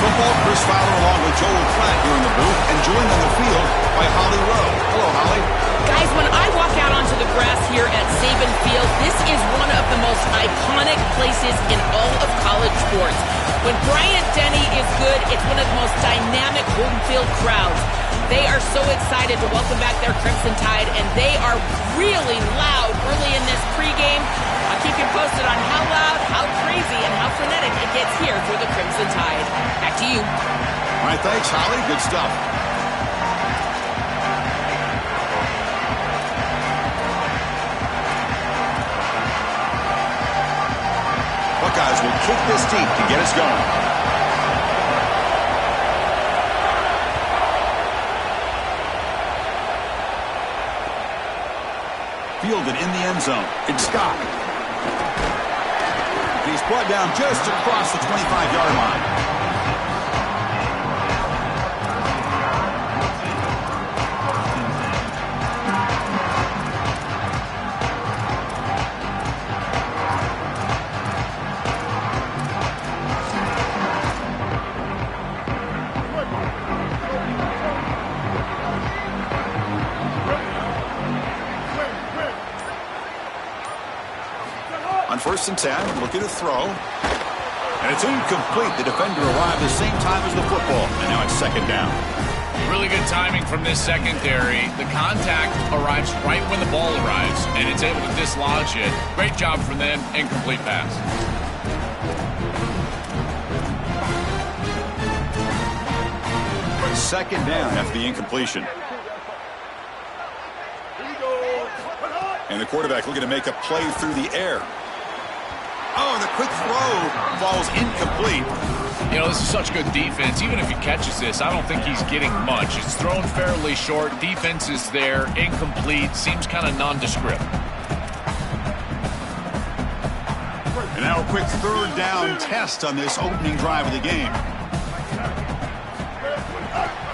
football, Chris Fowler along with Joel Platt here in the booth, and joined on the field by Holly Rowe. Hello, Holly. Guys, when I walk out onto the grass here at Saban Field, this is one of the most iconic places in all of college sports. When Bryant Denny is good, it's one of the most dynamic home field crowds. They are so excited to welcome back their Crimson Tide, and they are really loud early in this pregame. I'll keep you posted on how loud, how crazy, and how frenetic it gets here for the Crimson Tide. Back to you. All right, thanks, Holly. Good stuff. Buckeyes will kick this deep to get us going. Fielded in the end zone. It's Scott. And he's brought down just across the 25-yard line. On 1st and 10, looking to throw. And it's incomplete. The defender arrived the same time as the football. And now it's 2nd down. Really good timing from this secondary. The contact arrives right when the ball arrives, and it's able to dislodge it. Great job from them. Incomplete pass. Second down after the incompletion. And the quarterback looking to make a play through the air. Oh, the quick throw falls incomplete. You know, this is such good defense. Even if he catches this, I don't think he's getting much. It's thrown fairly short. Defense is there. Incomplete. Seems kind of nondescript. And now a quick 3rd down test on this opening drive of the game.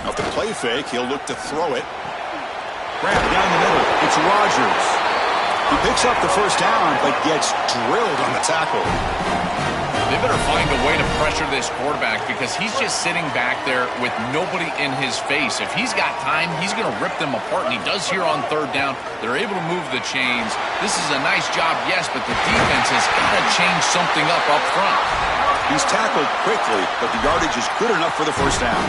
Off the play fake, he'll look to throw it. Grab down the middle. It's Rogers. He picks up the 1st down, but gets drilled on the tackle. They better find a way to pressure this quarterback because he's just sitting back there with nobody in his face. If he's got time, he's going to rip them apart, and he does here on 3rd down. They're able to move the chains. This is a nice job, yes, but the defense has got to change something up front. He's tackled quickly, but the yardage is good enough for the 1st down.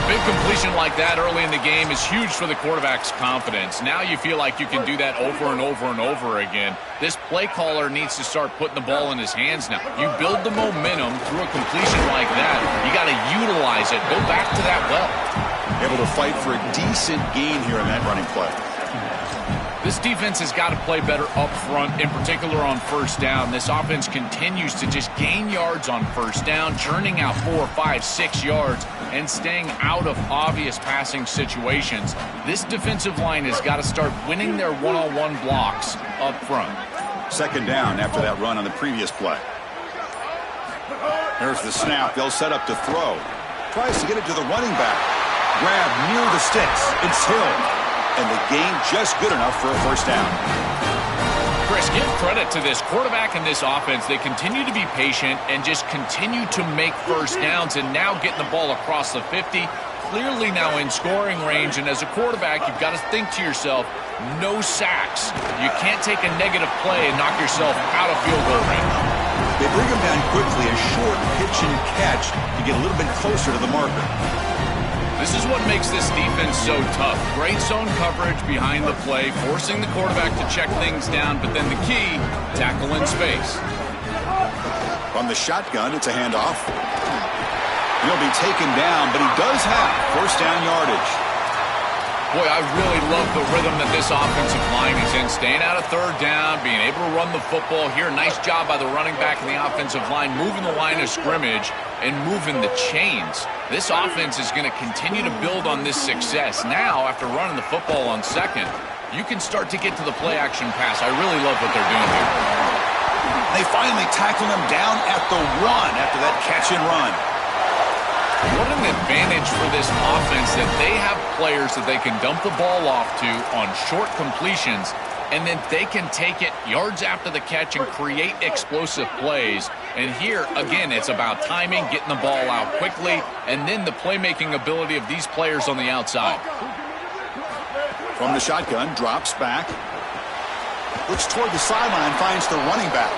Big completion like that early in the game is huge for the quarterback's confidence. Now you feel like you can do that over and over and over again. This play caller needs to start putting the ball in his hands now. You build the momentum through a completion like that. You got to utilize it. Go back to that well. Able to fight for a decent gain here in that running play. This defense has got to play better up front, in particular on 1st down. This offense continues to just gain yards on 1st down, churning out 4, 5, 6 yards, and staying out of obvious passing situations. This defensive line has got to start winning their one-on-one blocks up front. 2nd down after that run on the previous play. Here's the snap. They'll set up to throw. Tries to get it to the running back. Grab near the sticks. It's Hill. And the gain just good enough for a 1st down. Chris, give credit to this quarterback and this offense. They continue to be patient and just continue to make 1st downs and now getting the ball across the 50. Clearly now in scoring range. And as a quarterback, you've got to think to yourself, no sacks. You can't take a negative play and knock yourself out of field goal range. They bring him down quickly, a short pitch and catch to get a little bit closer to the marker. This is what makes this defense so tough. Great zone coverage behind the play, forcing the quarterback to check things down, but then the key, tackle in space. From the shotgun, it's a handoff. He'll be taken down, but he does have 1st down yardage. Boy, I really love the rhythm that this offensive line is in. Staying out of 3rd down, being able to run the football here. Nice job by the running back and the offensive line, moving the line of scrimmage and moving the chains. This offense is going to continue to build on this success. Now, after running the football on 2nd, you can start to get to the play-action pass. I really love what they're doing here. They finally tackled him down at the 1 after that catch and run. What an advantage for this offense that they have players that they can dump the ball off to on short completions and then they can take it yards after the catch and create explosive plays. And here, again, it's about timing, getting the ball out quickly, and then the playmaking ability of these players on the outside. From the shotgun, drops back. Looks toward the sideline, finds the running back.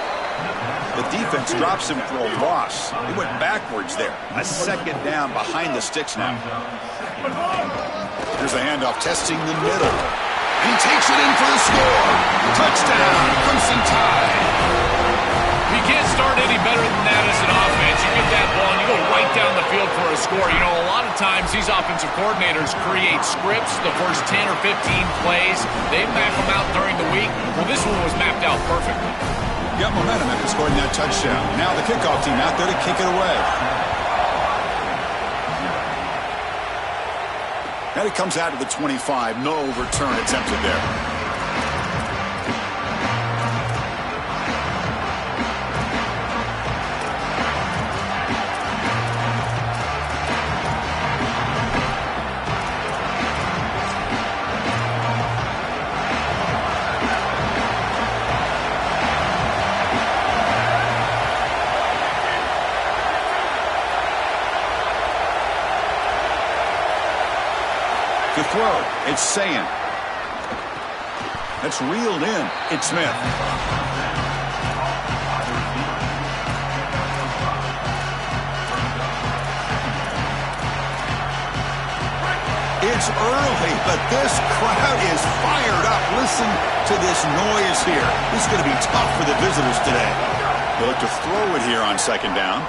The defense drops him for a loss. He went backwards there. A second down behind the sticks now. Here's a handoff, testing the middle. And he takes it in for the score. Touchdown, Crimson Tide. You can't start any better than that as an offense. You get that ball and you go right down the field for a score. You know, a lot of times these offensive coordinators create scripts the first 10 or 15 plays. They map them out during the week. Well, this one was mapped out perfectly. Got momentum after scoring that touchdown. Now the kickoff team out there to kick it away. And it comes out to the 25. No return attempted there. To throw, it's Sayan. That's reeled in. It's Smith. It's early, but this crowd is fired up. Listen to this noise here. This is going to be tough for the visitors today. They look to throw it here on second down.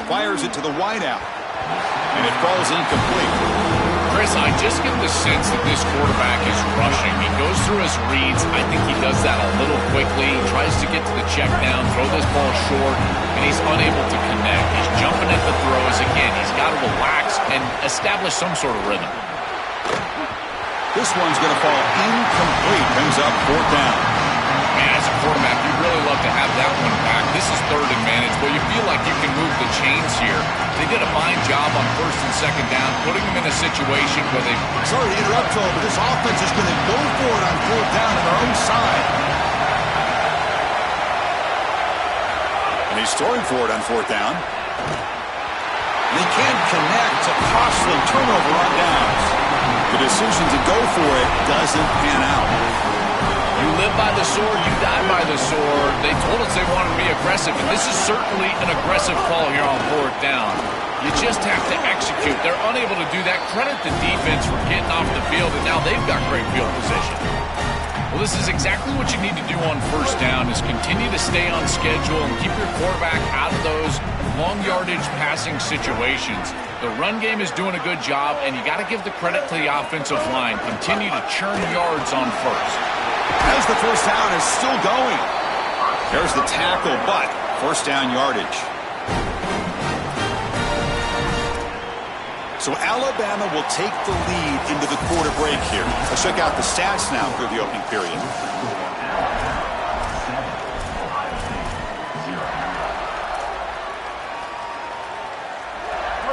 Fires it to the wideout. And it falls incomplete. Chris, I just get the sense that this quarterback is rushing. He goes through his reads. I think he does that a little quickly. He tries to get to the check down, throw this ball short, and he's unable to connect. He's jumping at the throws. Again, he's got to relax and establish some sort of rhythm. This one's going to fall incomplete. Brings up fourth down. Man, as a quarterback, you'd really love to have that one back. This is third and managed, but you feel like you can move the chains here. They did a fine job on first and second down, putting them in a situation where they... Sorry to interrupt, Joel, but this offense is going to go for it on fourth down on their own side. And he's throwing for it on fourth down. They can't connect. A costly turnover on downs. The decision to go for it doesn't pan out. You live by the sword, you die by the sword. They told us they wanted to be aggressive, and this is certainly an aggressive call here on fourth down. You just have to execute. They're unable to do that. Credit the defense for getting off the field, and now they've got great field position. Well, this is exactly what you need to do on first down, is continue to stay on schedule and keep your quarterback out of those long yardage passing situations. The run game is doing a good job, and you got to give the credit to the offensive line. Continue to churn yards on first. As the first down is still going. There's the tackle, but first down yardage. So Alabama will take the lead into the quarter break here. Let's check out the stats now through the opening period.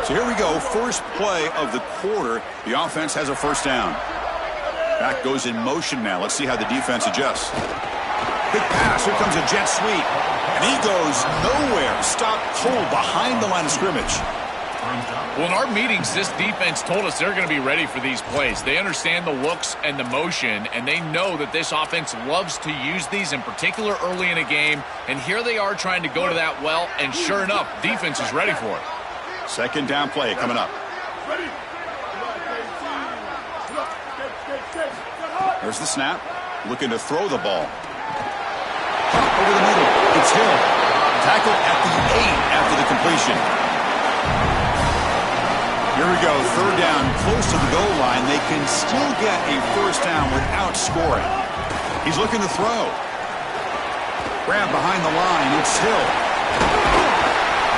So here we go. First play of the quarter. The offense has a first down. Back goes in motion now. Let's see how the defense adjusts. Big pass. Here comes a jet sweep. And he goes nowhere. Stopped cold behind the line of scrimmage. Well, in our meetings, this defense told us they're going to be ready for these plays. They understand the looks and the motion, and they know that this offense loves to use these, in particular early in a game. And here they are trying to go to that well, and sure enough, defense is ready for it. Second down play coming up. There's the snap. Looking to throw the ball. Over the middle. It's Hill. Tackle at the 8 after the completion. Here we go. Third down, close to the goal line. They can still get a first down without scoring. He's looking to throw. Grab behind the line. It's Hill.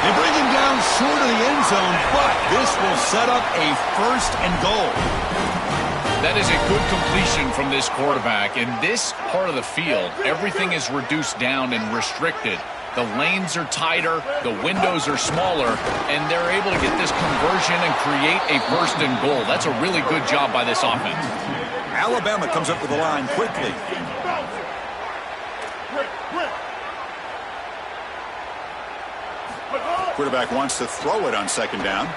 They bring him down short of the end zone, but this will set up a first and goal. That is a good completion from this quarterback. In this part of the field, everything is reduced down and restricted. The lanes are tighter, the windows are smaller, and they're able to get this conversion and create a first and goal. That's a really good job by this offense. Alabama comes up with the line quickly. Quarterback wants to throw it on second down.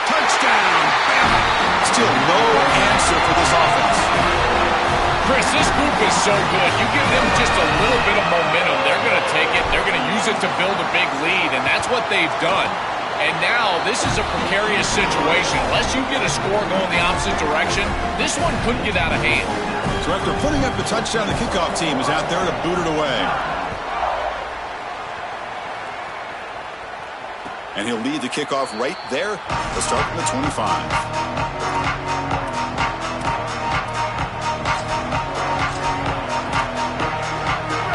Touchdown! Still no answer for this offense. Chris, this group is so good. You give them just a little bit of momentum, they're going to take it, they're going to use it to build a big lead, and that's what they've done. And now this is a precarious situation. Unless you get a score going the opposite direction, this one could get out of hand. So after putting up the touchdown, the kickoff team is out there to boot it away. And he'll lead the kickoff right there to start from the 25.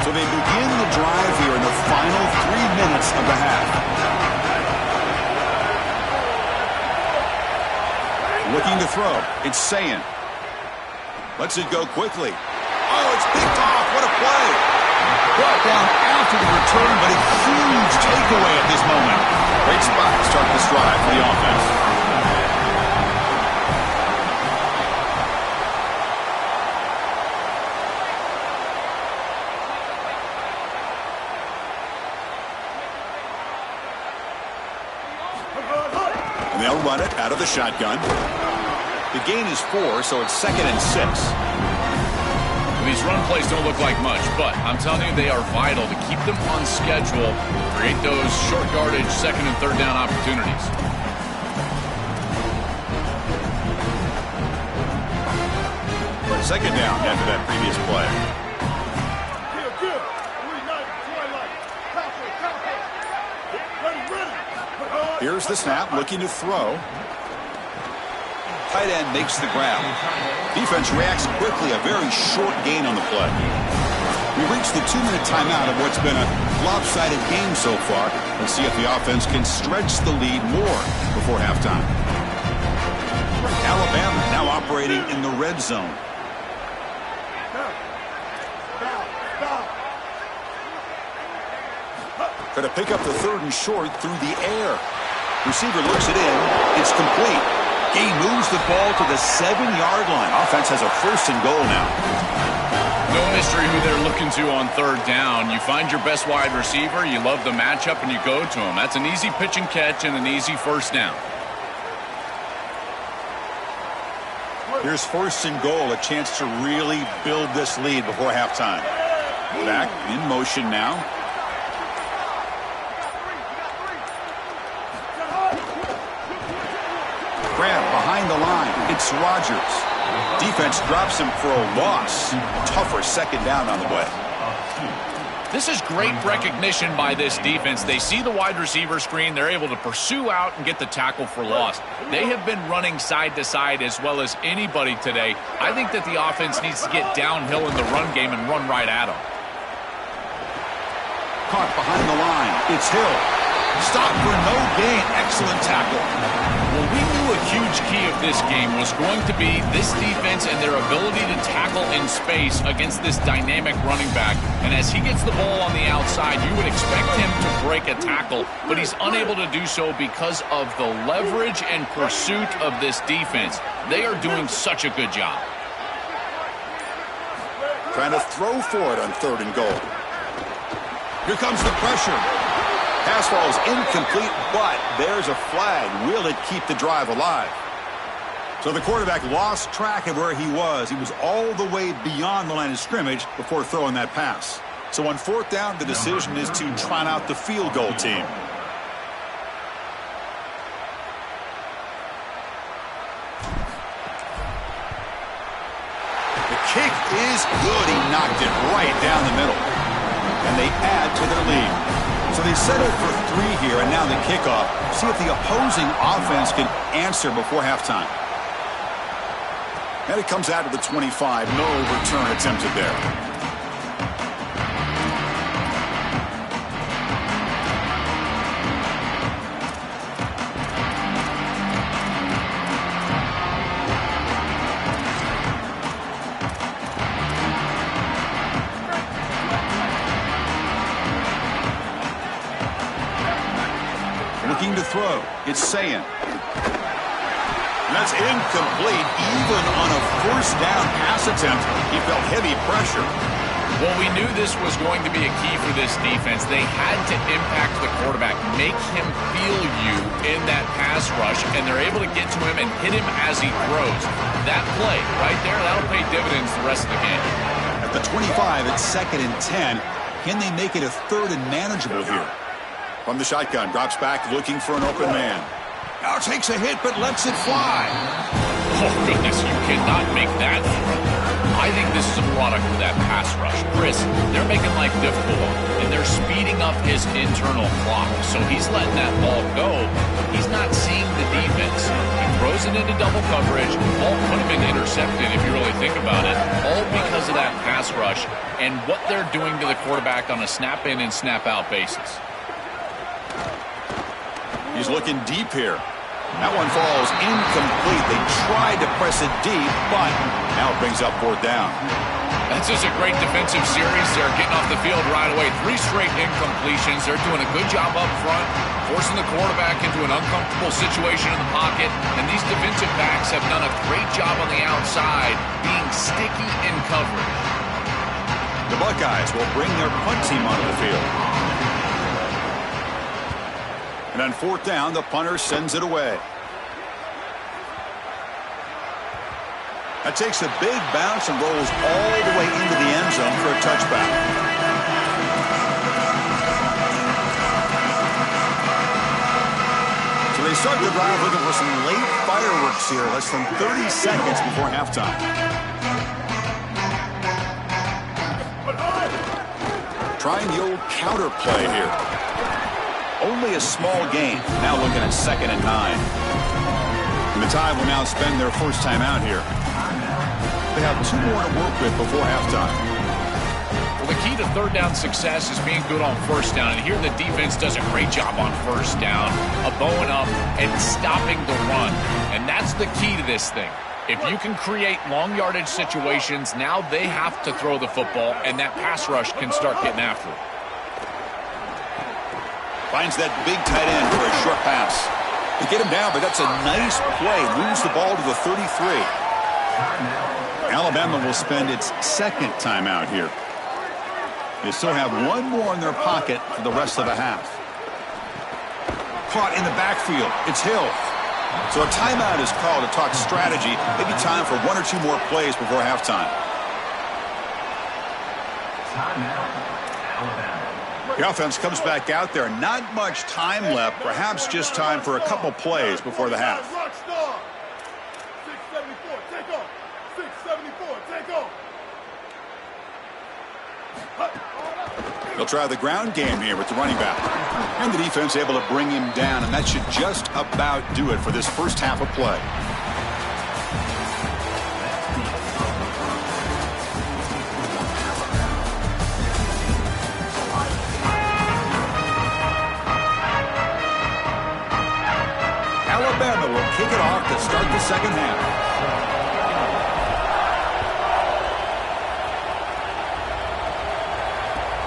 So they begin the drive here in the final 3 minutes of the half. Looking to throw. It's Sayin. Lets it go quickly. Oh, it's picked off. What a play. Brought down after the return, but a huge takeaway at this moment. Great spot to start this drive for the offense. And they'll run it out of the shotgun. The gain is 4, so it's 2nd and 6. These run plays don't look like much, but I'm telling you they are vital to keep them on schedule, create those short yardage 2nd and 3rd down opportunities. Second down after that previous play. Here's the snap, looking to throw. Tight end makes the grab. Defense reacts quickly, a very short gain on the play. We reached the 2-minute timeout of what's been a lopsided game so far. Let's see if the offense can stretch the lead more before halftime. Alabama now operating in the red zone. Try to pick up the 3rd and short through the air. Receiver looks it in. It's complete. He moves the ball to the 7-yard line. Offense has a 1st and goal now. No mystery who they're looking to on 3rd down. You find your best wide receiver, you love the matchup, and you go to him. That's an easy pitch and catch and an easy 1st down. Here's 1st and goal, a chance to really build this lead before halftime. Back in motion now. Grab behind the line. It's Rodgers. Defense drops him for a loss. Tougher 2nd down on the way. This is great recognition by this defense. They see the wide receiver screen. They're able to pursue out and get the tackle for loss. They have been running side to side as well as anybody today. I think that the offense needs to get downhill in the run game and run right at them. Caught behind the line. It's Hill. Stop for no gain. Excellent tackle. Well, we knew a huge key of this game was going to be this defense and their ability to tackle in space against this dynamic running back. And as he gets the ball on the outside, you would expect him to break a tackle, but he's unable to do so because of the leverage and pursuit of this defense. They are doing such a good job. Trying to throw for it on 3rd and goal. Here comes the pressure. Pass ball is incomplete, but there's a flag. Will it keep the drive alive? So the quarterback lost track of where he was. He was all the way beyond the line of scrimmage before throwing that pass. So on 4th down, the decision is to trot out the field goal team. The kick is good. He knocked it right down the middle. And they add to their lead. So they settle for 3 here, and now the kickoff. See if the opposing offense can answer before halftime. And it comes out to the 25. No return attempted there. Looking to throw. It's Sayin. That's incomplete. Even on a 1st down pass attempt, he felt heavy pressure. Well, we knew this was going to be a key for this defense. They had to impact the quarterback, make him feel you in that pass rush, and they're able to get to him and hit him as he throws. That play right there, that'll pay dividends the rest of the game. At the 25, it's 2nd and 10. Can they make it a 3rd and manageable here? From the shotgun, drops back looking for an open man. Now takes a hit, but lets it fly. Oh, goodness, you cannot make that throw. I think this is a product of that pass rush. Chris, they're making life difficult, and they're speeding up his internal clock. So he's letting that ball go. He's not seeing the defense. He throws it into double coverage. Ball could have been intercepted if you really think about it, all because of that pass rush and what they're doing to the quarterback on a snap-in and snap-out basis. He's looking deep here. That one falls incomplete. They tried to press it deep, but now it brings up 4th down. That's just a great defensive series. They're getting off the field right away. 3 straight incompletions. They're doing a good job up front, forcing the quarterback into an uncomfortable situation in the pocket. And these defensive backs have done a great job on the outside, being sticky in coverage. The Buckeyes will bring their punt team onto the field. And on 4th down, the punter sends it away. That takes a big bounce and rolls all the way into the end zone for a touchback. So they start the drive looking for some late fireworks here, less than 30 seconds before halftime. Trying the old counter play here. Only a small gain. Now looking at 2nd and 9. And the Tide will now spend their first time out here. They have 2 more to work with before halftime. Well, the key to 3rd down success is being good on 1st down. And here the defense does a great job on 1st down, bowing up and stopping the run. And that's the key to this thing. If you can create long yardage situations, now they have to throw the football, and that pass rush can start getting after it. Finds that big tight end for a short pass. They get him down, but that's a nice play. Moves the ball to the 33. Alabama will spend its 2nd timeout here. They still have 1 more in their pocket for the rest of the half. Caught in the backfield. It's Hill. So a timeout is called to talk strategy. Maybe time for 1 or 2 more plays before halftime. The offense comes back out there. Not much time left. Perhaps just time for a couple plays before the half. 674, take off. 674, take off. They'll try the ground game here with the running back. And the defense able to bring him down, and that should just about do it for this first half of play. Alabama will kick it off to start the 2nd half.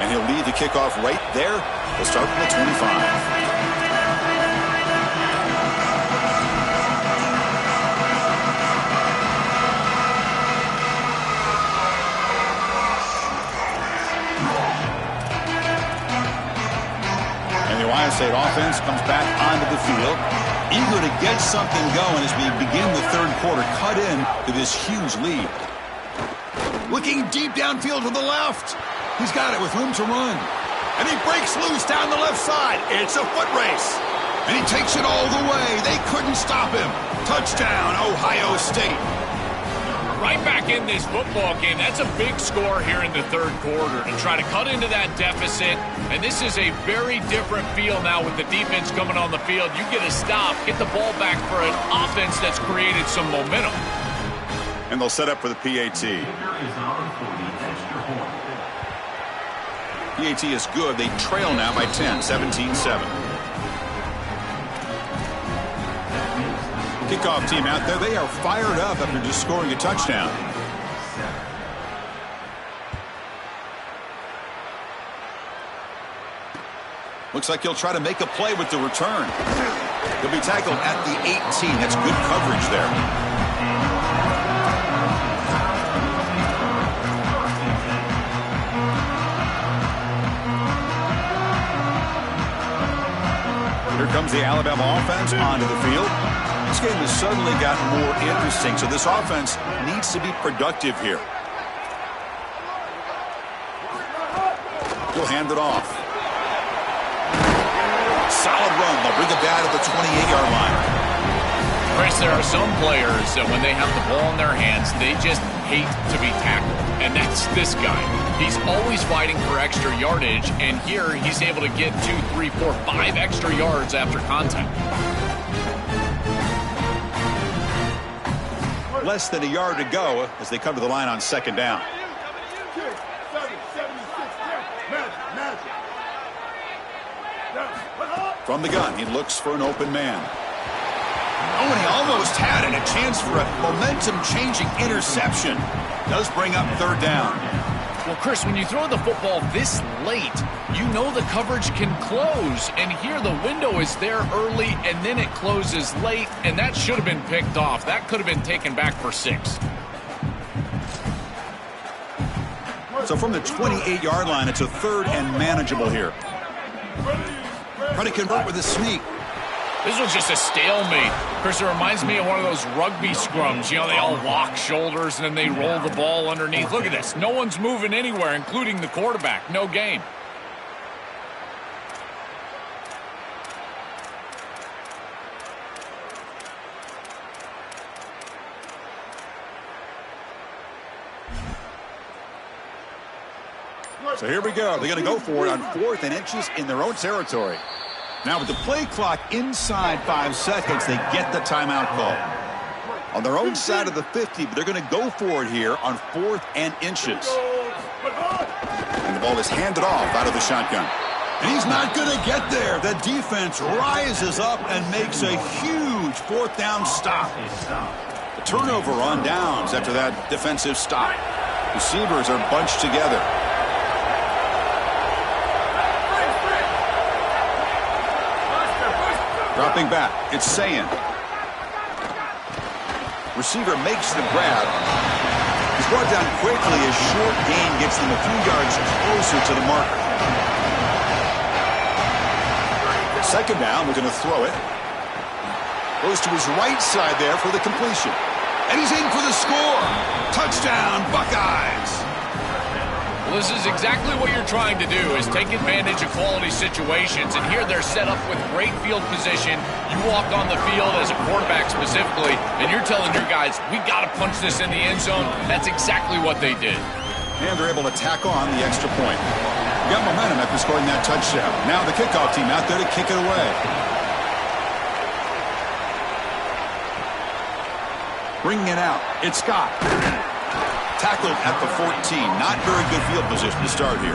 And he'll lead the kickoff right there. We'll start from the 25. And the Ohio State offense comes back onto the field, eager to get something going as we begin the 3rd quarter. Cut in to this huge lead. Looking deep downfield to the left. He's got it with room to run. And he breaks loose down the left side. It's a foot race. And he takes it all the way. They couldn't stop him. Touchdown, Ohio State. Right back in this football game. That's a big score here in the 3rd quarter to try to cut into that deficit. And this is a very different feel now with the defense coming on the field. You get a stop, get the ball back for an offense that's created some momentum. And they'll set up for the PAT. PAT is good. They trail now by 10, 17-7. Kickoff team out there. They are fired up after just scoring a touchdown. Looks like he'll try to make a play with the return. He'll be tackled at the 18. That's good coverage there. comes the Alabama offense onto the field. This game has suddenly gotten more interesting, so this offense needs to be productive here. He'll hand it off. Solid run. They'll bring it down to the 28-yard line. Chris, there are some players that when they have the ball in their hands, they just hate to be tackled. And that's this guy. He's always fighting for extra yardage, and here he's able to get 2, 3, 4, 5 extra yards after contact. Less than a yard to go as they come to the line on second down. From the gun, he looks for an open man. Oh, and he almost had it. A chance for a momentum-changing interception. Does bring up third down. Well, Chris, when you throw the football this late, you know the coverage can close. And here the window is there early, and then it closes late, and that should have been picked off. That could have been taken back for 6. So from the 28-yard line, it's a third and manageable here. Trying to convert with a sneak. This was just a stalemate. Chris, it reminds me of one of those rugby scrums. You know, they all lock shoulders and then they roll the ball underneath. Look at this. No one's moving anywhere, including the quarterback. No gain. So here we go. They're going to go for it on 4th and inches in their own territory. Now with the play clock inside 5 seconds, they get the timeout call. On their own side of the 50, but they're going to go for it here on 4th and inches. And the ball is handed off out of the shotgun. And he's not going to get there. The defense rises up and makes a huge 4th down stop. The turnover on downs after that defensive stop. Receivers are bunched together. Dropping back, it's Sayin. Receiver makes the grab. He's brought down quickly as short gain gets them a few yards closer to the marker. Second down, we're going to throw it. Goes to his right side there for the completion. And he's in for the score. Touchdown, Buckeyes. Well, this is exactly what you're trying to do, is take advantage of quality situations. And here they're set up with great field position. You walk on the field as a quarterback specifically, and you're telling your guys, we got to punch this in the end zone. That's exactly what they did. And they're able to tack on the extra point. Got momentum after scoring that touchdown. Now the kickoff team out there to kick it away. Bringing it out, it's Scott. Tackled at the 14. Not very good field position to start here.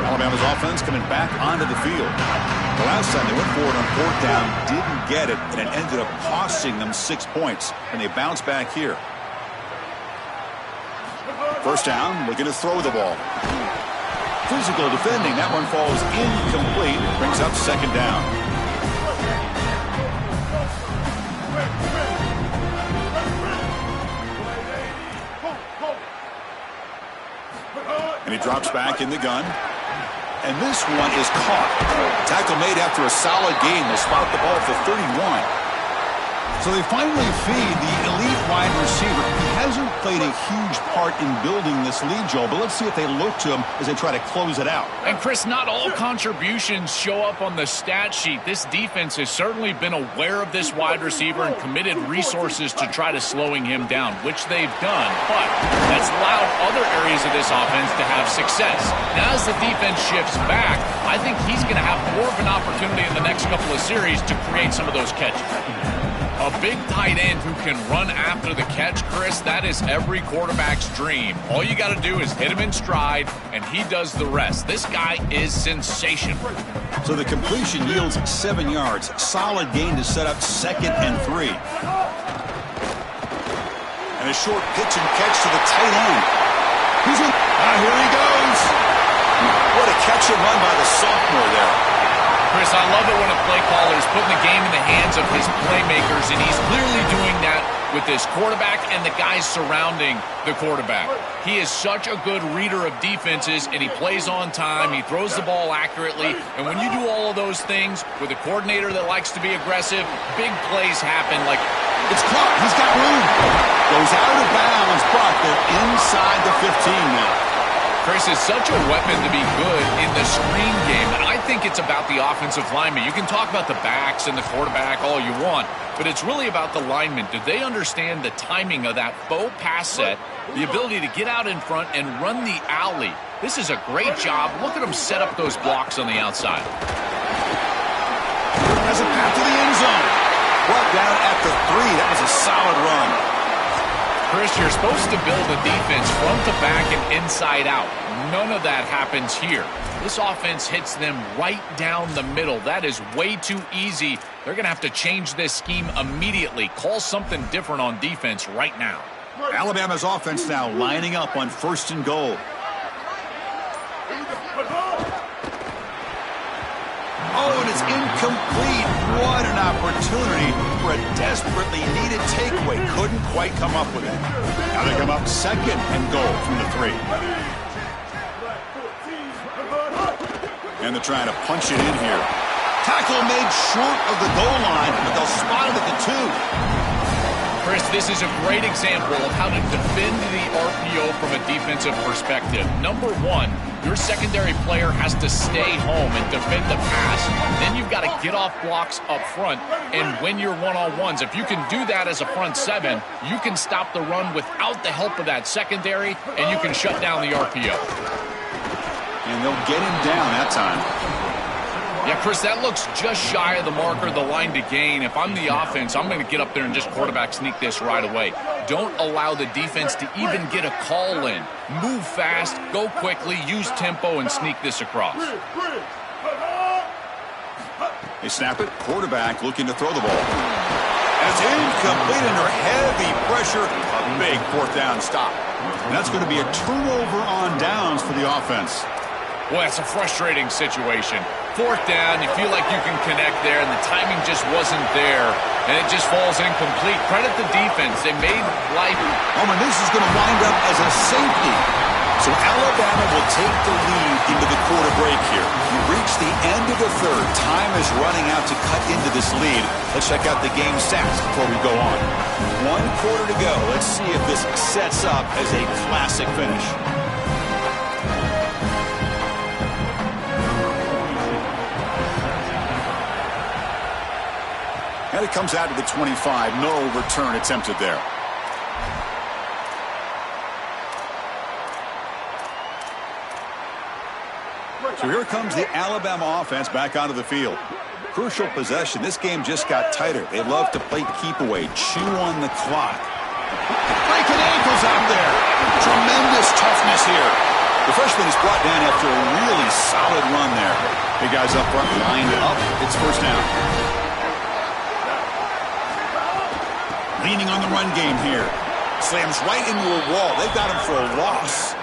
Alabama's offense coming back onto the field. The last time they went forward on 4th down, didn't get it, and it ended up costing them 6 points. And they bounce back here. First down, looking to throw the ball. Physical defending. That one falls incomplete. Brings up second down. And he drops back in the gun. And this one is caught. Tackle made after a solid gain. They'll spot the ball for 31. So they finally feed the elite wide receiver. He hasn't played a huge part in building this lead, Joel, but let's see if they look to him as they try to close it out. And, Chris, not all contributions show up on the stat sheet. This defense has certainly been aware of this wide receiver and committed resources to try to slowing him down, which they've done. But that's allowed other areas of this offense to have success. Now, as the defense shifts back, I think he's going to have more of an opportunity in the next couple of series to create some of those catches. A big tight end who can run after the catch, Chris, that is every quarterback's dream. All you got to do is hit him in stride, and he does the rest. This guy is sensational. So the completion yields 7 yards. Solid gain to set up 2nd and 3. And a short pitch and catch to the tight end. He's in. Here he goes. What a catch and run by the sophomore there. Chris, I love it when a play caller is putting the game in the hands of his playmakers, and he's clearly doing that with this quarterback and the guys surrounding the quarterback. He is such a good reader of defenses, and he plays on time. He throws the ball accurately. And when you do all of those things with a coordinator that likes to be aggressive, big plays happen. Like, it's caught. He's got room. Goes out of bounds, but they're inside the 15 now. Chris is such a weapon to be good in the screen game. And I think it's about the offensive lineman. You can talk about the backs and the quarterback all you want, but it's really about the linemen. Do they understand the timing of that faux pass set, the ability to get out in front and run the alley? This is a great job. Look at them set up those blocks on the outside. Has a path to the end zone. Brought down at the 3. That was a solid run. Chris, you're supposed to build a defense front to back and inside out. None of that happens here. This offense hits them right down the middle. That is way too easy. They're going to have to change this scheme immediately. Call something different on defense right now. Alabama's offense now lining up on 1st and goal. Oh, and it's incomplete. What an opportunity for a desperately needed takeaway. Couldn't quite come up with it. Now they come up 2nd and goal from the 3. And they're trying to punch it in here. Tackle made short of the goal line, but they'll spot it at the 2. Chris, this is a great example of how to defend the RPO from a defensive perspective. Number one, your secondary player has to stay home and defend the pass. Then you've got to get off blocks up front and win your one-on-ones. If you can do that as a front 7, you can stop the run without the help of that secondary, and you can shut down the RPO. And they'll get him down that time. Yeah, Chris, that looks just shy of the marker, the line to gain. If I'm the offense, I'm going to get up there and just quarterback sneak this right away. Don't allow the defense to even get a call in. Move fast, go quickly, use tempo, and sneak this across. They snap it. Quarterback looking to throw the ball. And it's incomplete under heavy pressure. A big 4th down stop. And that's going to be a turnover on downs for the offense. Well, it's a frustrating situation. 4th down, you feel like you can connect there, and the timing just wasn't there, and it just falls incomplete. Credit the defense. They made life. Oh, and this is going to wind up as a safety. So Alabama will take the lead into the quarter break here. We reach the end of the 3rd. Time is running out to cut into this lead. Let's check out the game stats before we go on. 1 quarter to go. Let's see if this sets up as a classic finish. And it comes out to the 25. No return attempted there. So here comes the Alabama offense back onto the field. Crucial possession. This game just got tighter. They love to play keep away, chew on the clock. Breaking ankles out there. Tremendous toughness here. The freshman is brought down after a really solid run there. The guys up front lined up. It's 1st down. Leaning on the run game here. Slams right into a wall. They've got him for a loss.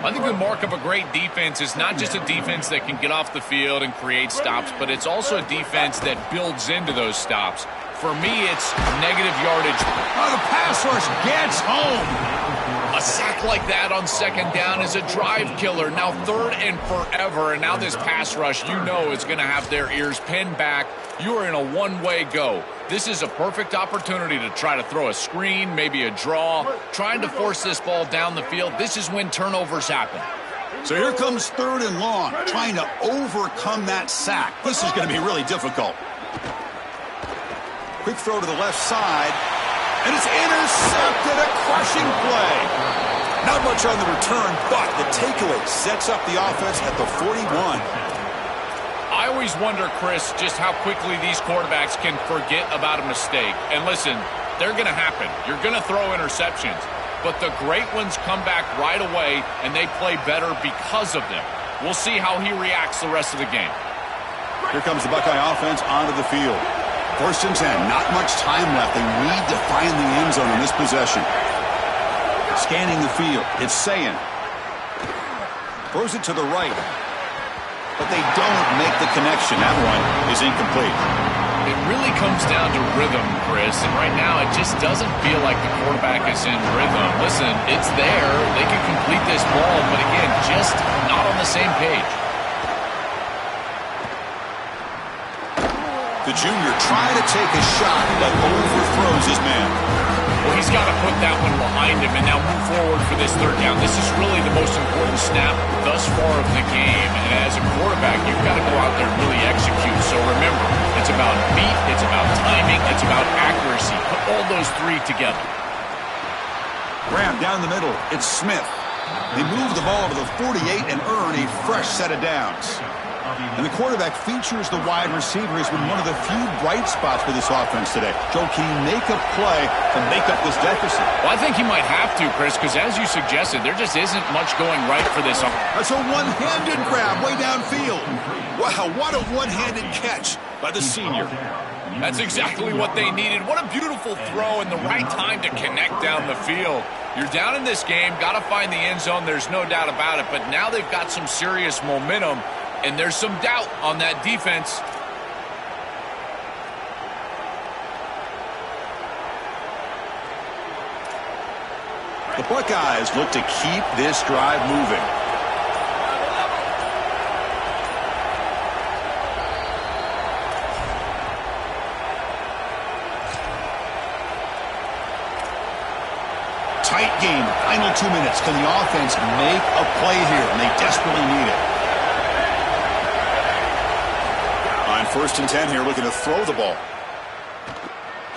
I think the mark of a great defense is not just a defense that can get off the field and create stops, but it's also a defense that builds into those stops. For me, it's negative yardage. Oh, the pass rush gets home. A sack like that on 2nd down is a drive killer. Now 3rd and forever, and now this pass rush, you know, is going to have their ears pinned back. You are in a one-way go. This is a perfect opportunity to try to throw a screen, maybe a draw, trying to force this ball down the field. This is when turnovers happen. So here comes 3rd and long, trying to overcome that sack. This is going to be really difficult. Quick throw to the left side, and it's intercepted. A crushing play. Not much on the return, but the takeaway sets up the offense at the 41. I always wonder, Chris, just how quickly these quarterbacks can forget about a mistake. And listen, they're going to happen. You're going to throw interceptions. But the great ones come back right away, and they play better because of them. We'll see how he reacts the rest of the game. Here comes the Buckeye offense onto the field. 1st and 10. Not much time left. They need to find the end zone in this possession. Scanning the field. It's Sayin. Throws it to the right. But they don't make the connection. That one is incomplete. It really comes down to rhythm, Chris, and right now it just doesn't feel like the quarterback is in rhythm. Listen, it's there. They can complete this ball, but again, just not on the same page. The junior trying to take a shot, but overthrows his man. Well, he's got to put that one behind him and now move forward for this third down. This is really the most important snap thus far of the game. And as a quarterback, you've got to go out there and really execute. So remember, it's about feet, it's about timing, it's about accuracy. Put all those three together. Graham down the middle. It's Smith. They move the ball to the 48 and earn a fresh set of downs. And the quarterback features the wide receiver has been one of the few bright spots for this offense today. Joe, can he make a play to make up this deficit? Well, I think he might have to, Chris, because as you suggested, there just isn't much going right for this offense. That's a one-handed grab way downfield. Wow, what a one-handed catch by the senior. That's exactly what they needed. What a beautiful throw and the right time to connect down the field. You're down in this game, got to find the end zone, there's no doubt about it, but now they've got some serious momentum. And there's some doubt on that defense. The Buckeyes look to keep this drive moving. Tight game, final 2 minutes. Can the offense make a play here? And they desperately need it. On 1st and 10 here, looking to throw the ball.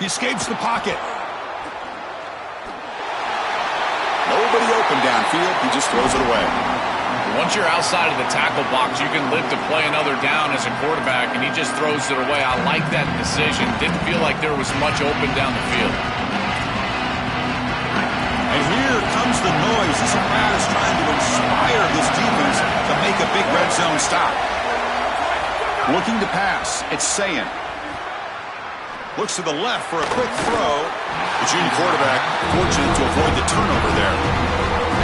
He escapes the pocket. Nobody open downfield. He just throws it away. Once you're outside of the tackle box, you can live to play another down as a quarterback, and he just throws it away. I like that decision. Didn't feel like there was much open down the field. And here comes the noise. This is trying to inspire this defense to make a big red zone stop. Looking to pass. It's Sayin. Looks to the left for a quick throw. The junior quarterback fortunate to avoid the turnover there.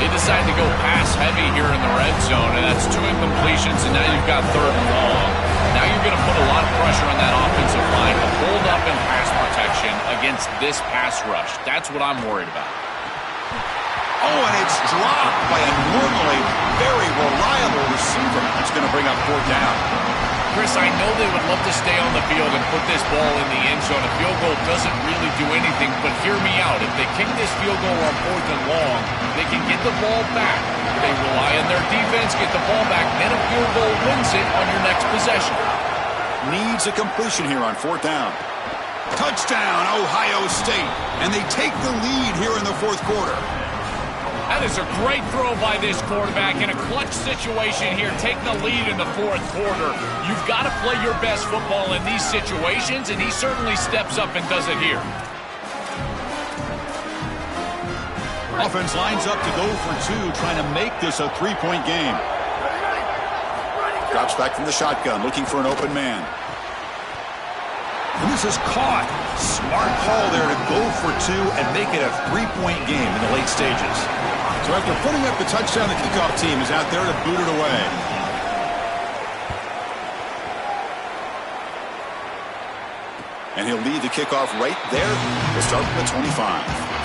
They decide to go pass heavy here in the red zone, and that's 2 incompletions, and now you've got 3rd and long. Now you're going to put a lot of pressure on that offensive line to hold up in pass protection against this pass rush. That's what I'm worried about. Oh, and it's dropped by a normally very reliable receiver. That's going to bring up 4th down. Chris, I know they would love to stay on the field and put this ball in the end zone. A field goal doesn't really do anything, but hear me out. If they kick this field goal on 4th and long, they can get the ball back. They rely on their defense, get the ball back, then a field goal wins it on your next possession. Needs a completion here on 4th down. Touchdown, Ohio State. And they take the lead here in the 4th quarter. That is a great throw by this quarterback in a clutch situation here. Take the lead in the 4th quarter. You've got to play your best football in these situations, and he certainly steps up and does it here. Offense lines up to go for 2, trying to make this a 3-point game. Drops back from the shotgun, looking for an open man. And this is caught. Smart call there to go for 2 and make it a 3-point game in the late stages. So after putting up the touchdown, the kickoff team is out there to boot it away. And he'll lead the kickoff right there. We'll start from the 25.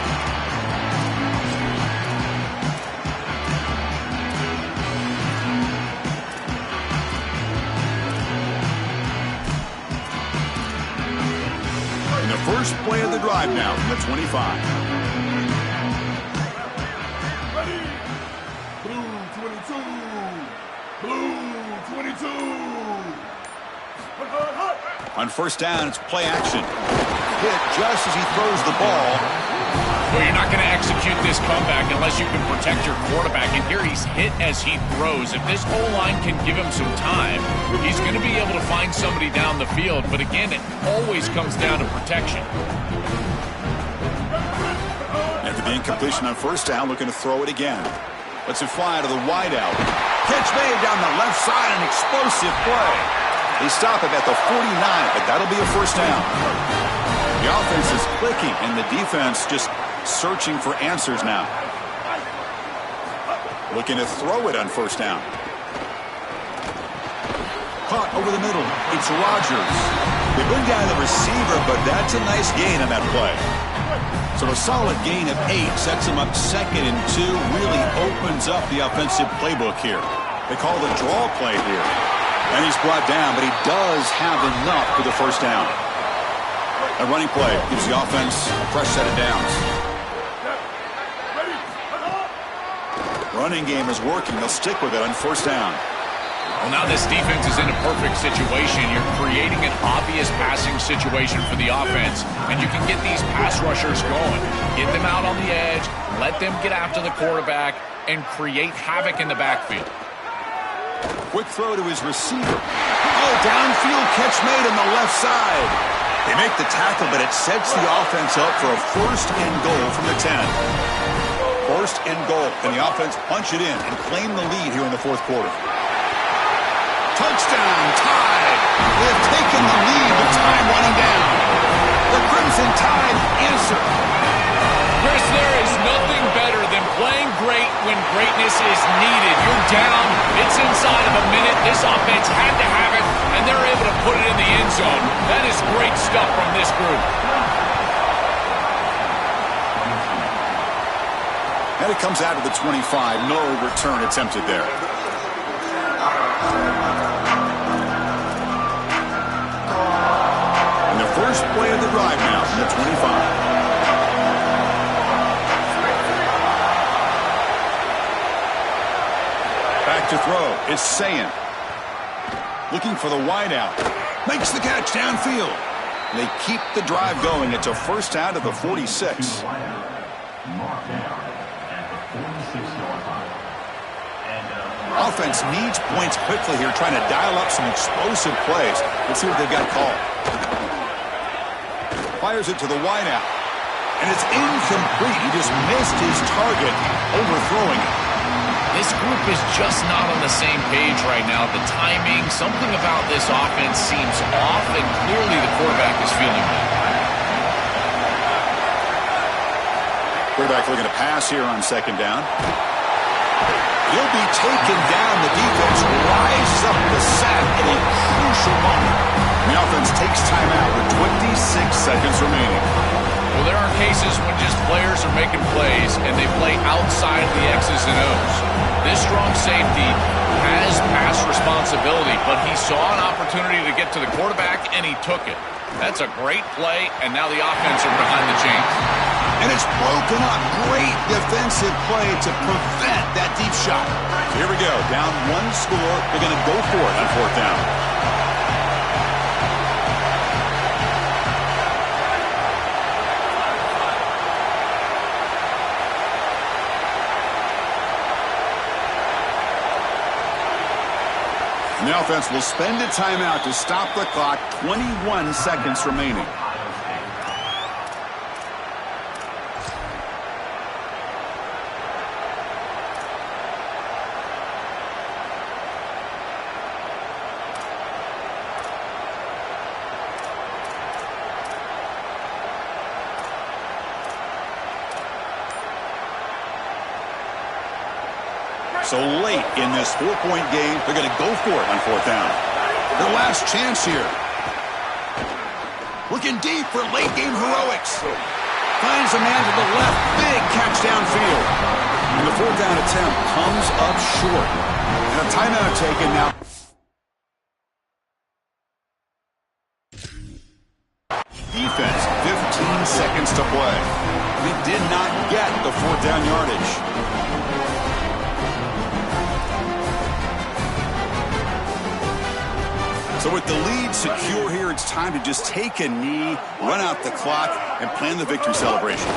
First play of the drive now from the 25. Ready? Blue 22. Blue 22. On 1st down, it's play action. Hit just as he throws the ball. Well, you're not going to execute this comeback unless you can protect your quarterback. And here he's hit as he throws. If this O-line can give him some time, he's going to be able to find somebody down the field. But again, it always comes down to protection. After the incompletion on 1st down, looking to throw it again. Lets it fly to the wideout. Catch made down the left side, an explosive play. They stop it at the 49, but that'll be a 1st down. The offense is clicking, and the defense just searching for answers now. Looking to throw it on 1st down. Caught over the middle. It's Rodgers. They bring down the receiver, but that's a nice gain on that play. So a solid gain of 8 sets him up 2nd and 2. Really opens up the offensive playbook here. They call the draw play here. And he's brought down, but he does have enough for the first down. A running play gives the offense a fresh set of downs. Running game is working. They'll stick with it on first down. Well, now this defense is in a perfect situation. You're creating an obvious passing situation for the offense, and you can get these pass rushers going. Get them out on the edge, let them get after the quarterback, and create havoc in the backfield. Quick throw to his receiver. Oh, downfield catch made on the left side. They make the tackle, but it sets the offense up for a 1st and goal from the 10. 1st and goal, and the offense punch it in and claim the lead here in the 4th quarter. Touchdown, tied. They have taken the lead with time running down. The Crimson Tide answer. Chris, there is nothing better than playing great when greatness is needed. You're down. It's inside of a minute. This offense had to have it, and they're able to put it in the end zone. That is great stuff from this group. And it comes out of the 25. No return attempted there. And the first play of the drive now from the 25. Back to throw. It's Sayan. Looking for the wideout. Makes the catch downfield. They keep the drive going. It's a first out of the 46. Offense needs points quickly here, trying to dial up some explosive plays. Let's see what they've got called. Fires it to the wideout. And it's incomplete. He just missed his target, overthrowing it. This group is just not on the same page right now. The timing, something about this offense seems off, and clearly the quarterback is feeling that. Quarterback looking to pass here on 2nd down. He'll be taken down. The defense rises up the sack in a crucial moment. The offense takes timeout with 26 seconds remaining. Well, there are cases when just players are making plays and they play outside of the X's and O's. This strong safety has pass responsibility, but he saw an opportunity to get to the quarterback, and he took it. That's a great play, and now the offense are behind the chains. And it's broken up. Great defensive play to prevent that deep shot. So here we go. Down 1 score. They're going to go for it on 4th down. And the offense will spend a timeout to stop the clock. 21 seconds remaining. So late in this 4-point game, they're going to go for it on 4th down. Their last chance here. Looking deep for late game heroics. Finds a man to the left. Big catch downfield. And the 4th down attempt comes up short. And a timeout taken now. Defense, 15 seconds to play. They did not get the 4th down yardage. So with the lead secure here, it's time to just take a knee, run out the clock, and plan the victory celebration.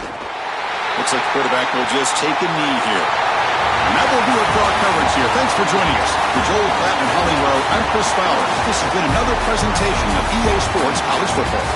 Looks like the quarterback will just take a knee here. And that will do it for our coverage here. Thanks for joining us. For Joel Platt and Holly Rowe, I'm Chris Fowler. This has been another presentation of EA Sports College Football.